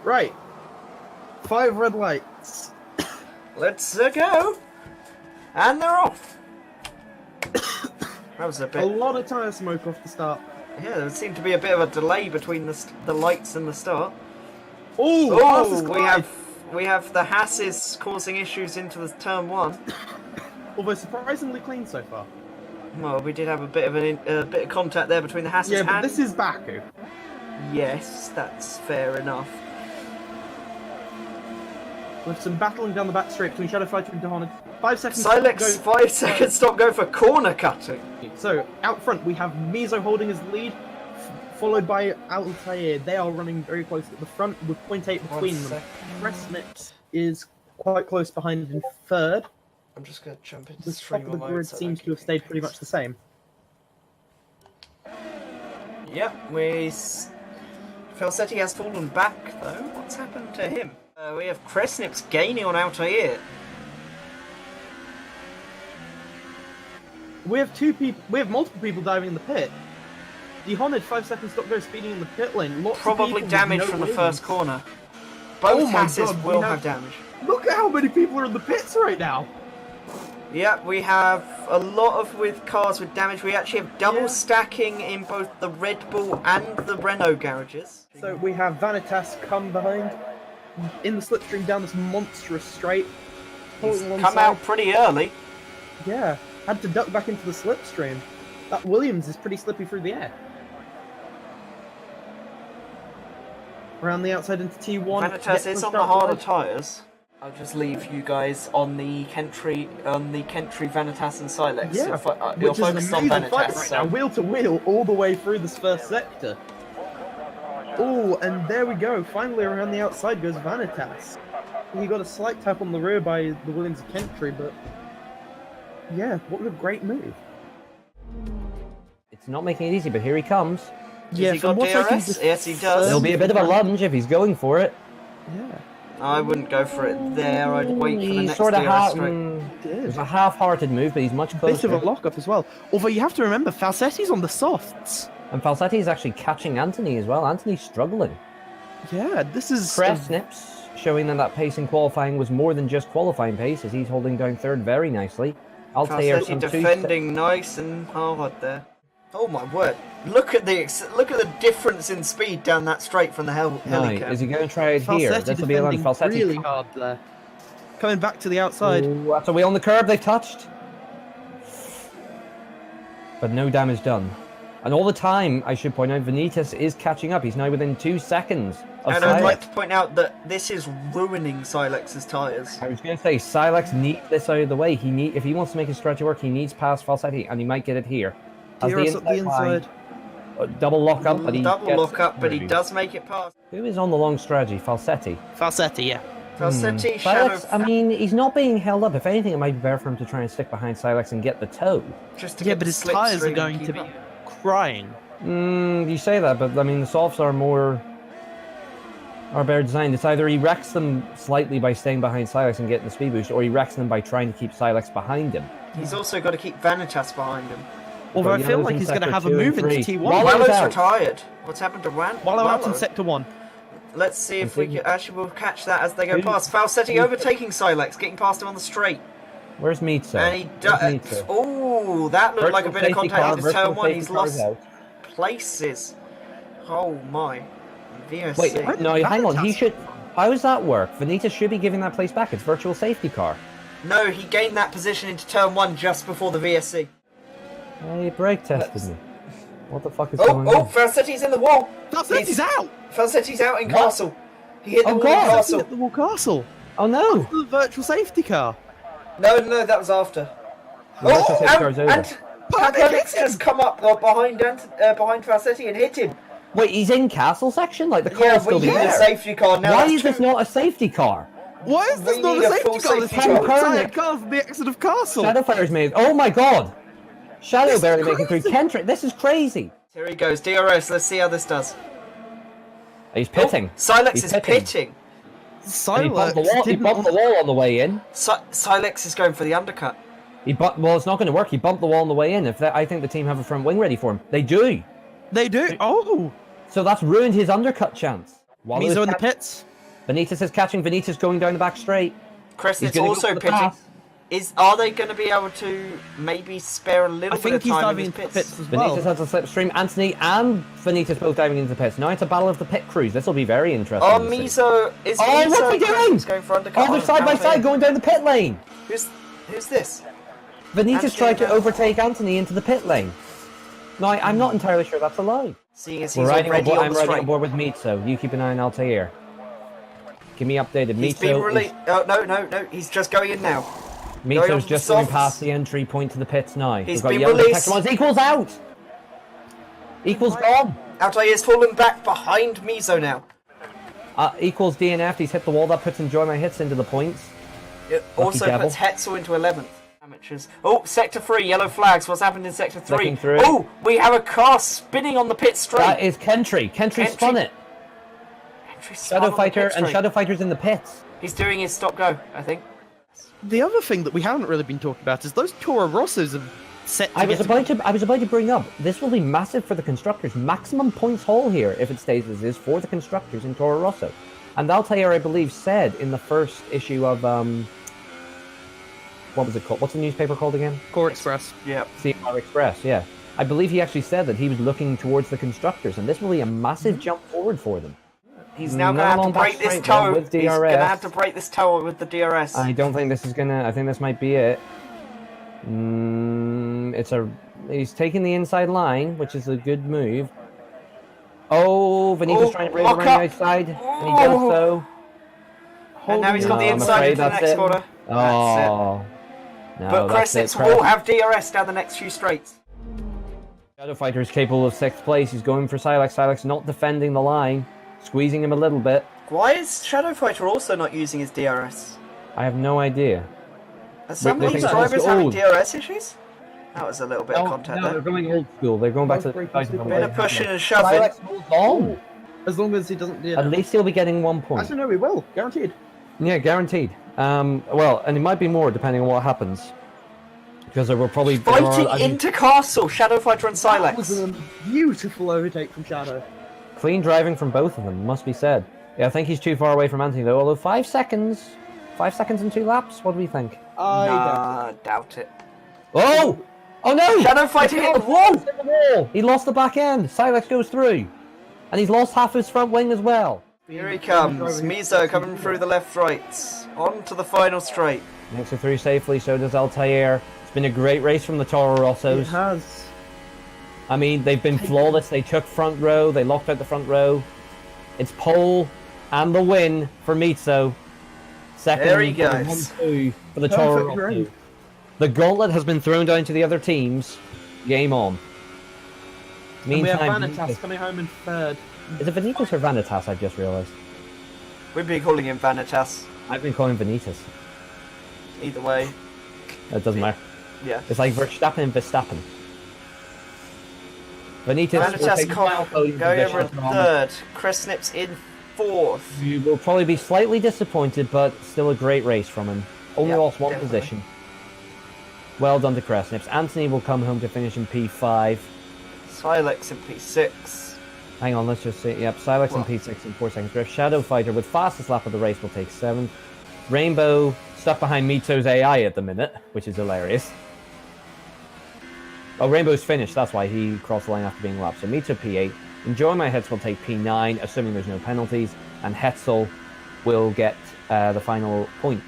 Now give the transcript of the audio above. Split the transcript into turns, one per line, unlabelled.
Right. 5 red lights.
Let's go. And they're off. That was a bit...
A lot of tyre smoke off the start.
Yeah, there seemed to be a bit of a delay between the lights and the start.
Oh,
we have the Hasses causing issues into the turn 1.
Although surprisingly clean so far.
Well, we did have a bit of contact there between the Hasses
Yeah, but
and...
this is Baku.
Yes, that's fair enough.
With some battling down the back straight between Shadow Fighter and Dahoned. 5 seconds.
Silex, 5 seconds stop go for corner cutting.
So, out front we have Mizzo holding his lead, followed by Altair. They are running very close at the front with 0.8 between them. Resnips is quite close behind in third.
I'm just going to jump into
The top of the
mode,
grid
so
seems to have stayed pretty much the same.
Yep, Falsetti has fallen back though. What's happened to him? We have Kresnips gaining on Altair.
We have multiple people diving in the pit. Dahoned 5 seconds stop go speeding in the pit lane. Lots
Probably
of
damage from the first corner. Both Hasses will have damage.
Look at how many people are in the pits right now.
Yeah, we have a lot with cars with damage. We actually have double stacking in both the Red Bull and the Renault garages.
So we have Vanitas come behind in the slipstream down this monstrous straight.
He's come out pretty early.
Yeah, had to duck back into the slipstream. That Williams is pretty slippy through the air. Around the outside into T1.
Vanitas is on the harder tyres. I'll just leave you guys on the Kentry, Vanitas and Silex.
Yeah,
You'll
which is
focus
an
on
amazing fight
Vanitas.
right now, wheel to wheel, all the way through this first sector. Oh, and there we go. Finally, around the outside goes Vanitas. He got a slight tap on the rear by the Williams of Kentry, but yeah, what a great move.
It's not making it easy, but here he comes.
Yeah,
he got DRS? Yes, he does.
There'll be a bit of a lunge if he's going for it.
Yeah.
I wouldn't go for it there. I'd wait for the next
sort of
DRS straight.
It was a half-hearted move, but he's much closer.
Bit of a lock-up as well. Although you have to remember, Falsetti's on the softs.
And Falsetti is actually catching Anthony as well. Anthony's struggling.
Yeah, this is...
Kresnips showing that pace in qualifying was more than just qualifying pace, as he's holding down third very nicely. Altair
Falsetti defending nice and hard there. Oh my word! Look at the difference in speed down that straight from the helicopter.
Is he going to try it here? This will be a run. Falsetti
really hard there. Coming back to the outside.
Ooh, that's a way on the curb. They touched, but no damage done. And all the time, I should point out, Vanitas is catching up. He's now within 2 seconds of
And
Silex.
I'd like to point out that this is ruining Silex's tyres.
I was going to say, Silex needs this out of the way. If he wants to make his strategy work, he needs past Falsetti, and he might get it here. As
DRS up the inside.
Double lock up, but he
does make it past.
Who is on the long strategy? Falsetti.
Falsetti, yeah.
Falsetti,
Silex, I mean, he's not being held up. If anything, it might be better for him to try and stick behind Silex and get the toe.
Just to
Yeah,
get
but his tyres are going to be crying.
You say that, but I mean, the softs are better designed. It's either he wrecks them slightly by staying behind Silex and getting the speed boost, or he wrecks them by trying to keep Silex behind him.
He's also got to keep Vanitas behind him.
Although I feel like he's going to have a move into T1.
Wallo's retired. What's happened to Wallo?
Wallo out in Sector 1.
Let's see if we can we'll catch that as they go past. Falsetti overtaking Silex, getting past him on the straight.
Where's Mizzo?
And he does. Oh, that looked like a bit of contact with turn 1. He's lost places. Oh my. VSC.
Wait, no, hang on. He should. How does that work? Vanitas should be giving that place back. It's virtual safety car.
No, he gained that position into turn 1 just before the VSC.
He brake tested me. What the fuck is going on?
Oh, Falsetti's in the wall.
Falsetti's out.
Falsetti's out in Castle. He hit the wall in Castle.
Hit the wall Castle.
Oh no!
That's the virtual safety car.
No, that was after. And Papadix has come up behind Falsetti and hit him.
Wait, he's in Castle section? Like the car's still
we need
there?
a safety car now.
Why is this not a safety car?
Why is this not a safety car? There's two outside cars from the exit of Castle.
Shadowfire's made. Oh my god! Shadow barely making through Kentrick. This is crazy.
Here he goes. DRS. Let's see how this does.
He's pitting.
Silex is pitting.
Silex
he bumped the wall on the way in.
Silex is going for the undercut.
Well, it's not going to work. He bumped the wall on the way in. I think the team have a front wing ready for him. They do.
They do. Oh.
So that's ruined his undercut chance.
Mizzo in the pits.
Benitez is catching. Benitez going down the back straight.
Kresnitz also pitting. Are they going to be able to maybe spare a little bit of time in his pits?
As well.
Benitez has a slipstream. Anthony and Benitez both diving into the pits. Now it's a battle of the pit crews. This will be very interesting.
Oh, Mizzo is.
Oh, what's he doing?
Going for undercut.
Oh, they're side by side going down the pit lane.
Who's this?
Benitez tried to overtake Anthony into the pit lane. No, I'm not entirely sure that's a lie.
Seeing as he's already on the
I'm riding
straight.
on board with Mizzo. You keep an eye on Altair. Give me updated.
He's been released. Oh, no. He's just going in now.
Mizzo's just going past the entry point to the pits now.
He's been released.
Equals out. Equals gone.
Altair's fallen back behind Mizzo now.
Equals DNF. He's hit the wall. That puts Enjoy My Hits into the points.
It also puts Hetzel into 11th. Amateurs. Oh, Sector 3, yellow flags. What's happened in Sector 3? Oh, we have a car spinning on the pit straight.
That is Kentry. Kentry spun it. Shadow Fighter and Shadow Fighter's in the pits.
He's doing his stop-go, I think.
The other thing that we haven't really been talking about is those Toro Rossos have set.
I was about to bring up. This will be massive for the constructors. Maximum points haul here, if it stays as is, for the constructors in Toro Rosso. And Altair, I believe, said in the first issue of what was it called? What's the newspaper called again?
COR Express.
Yeah.
COR Express. Yeah. I believe he actually said that he was looking towards the constructors, and this will be a massive jump forward for them.
He's now going to have to break this toe. He's going to have to break this toe with the DRS.
I don't think this is going to... I think this might be it. He's taking the inside line, which is a good move. Oh, Benitez trying to break around the outside, and he does so.
And now he's got the inside into the next corner.
Oh.
No, but Kresnitz will have DRS down the next few straights.
Shadow Fighter is capable of 6th place. He's going for Silex. Silex not defending the line. Squeezing him a little bit.
Why is Shadow Fighter also not using his DRS?
I have no idea.
Are some of these drivers having DRS issues? That was a little bit of contact there.
They're going old school. They're going back to the...
Bit of pushing and shoving.
Silex holds on.
As long as he doesn't do that.
At least he'll be getting 1 point.
Actually, no, he will. Guaranteed.
Yeah, guaranteed. Well, and it might be more depending on what happens. Because there will probably...
Fighting into Castle, Shadow Fighter and Silex.
That was a beautiful overtake from Shadow.
Clean driving from both of them, must be said. Yeah, I think he's too far away from Anthony, though. Although 5 seconds. 5 seconds and 2 laps? What do we think?
I doubt it.
Oh! Oh no!
Shadow Fighter hit the wall!
He lost the back end. Silex goes through. And he's lost half his front wing as well.
Here he comes. Mizzo coming through the left-right. On to the final straight.
Makes it through safely, so does Altair. It's been a great race from the Toro Rossos.
It has.
I mean, they've been flawless. They took front row. They locked out the front row. It's pole and the win for Mizzo. Second,
there he goes.
1-2 for the Toro Rosso. The gauntlet has been thrown down to the other teams. Game on.
Meantime, we have Vanitas coming home in 3rd.
Is it Vanitas or Vanitas? I've just realised.
We've been calling him Vanitas.
I've been calling him Vanitas.
Either way.
It doesn't matter.
Yeah.
It's like Verstappen and Verstappen.
Vanitas going over in 3rd. Kresnitz in 4th.
You will probably be slightly disappointed, but still a great race from him. Only lost 1 position. Well done to Kresnitz. Anthony will come home to finish in P5.
Silex in P6.
Hang on, let's just see. Yep, Silex in P6 in 4 seconds drift. Shadow Fighter with fastest lap of the race will take 7th. Rainbow stuck behind Mizzo's AI at the minute, which is hilarious. Oh, Rainbow's finished, that's why he crossed the line after being lapped. So Mizzo P8. Enjoy My Hits will take P9, assuming there's no penalties. And Hetzel will get the final point.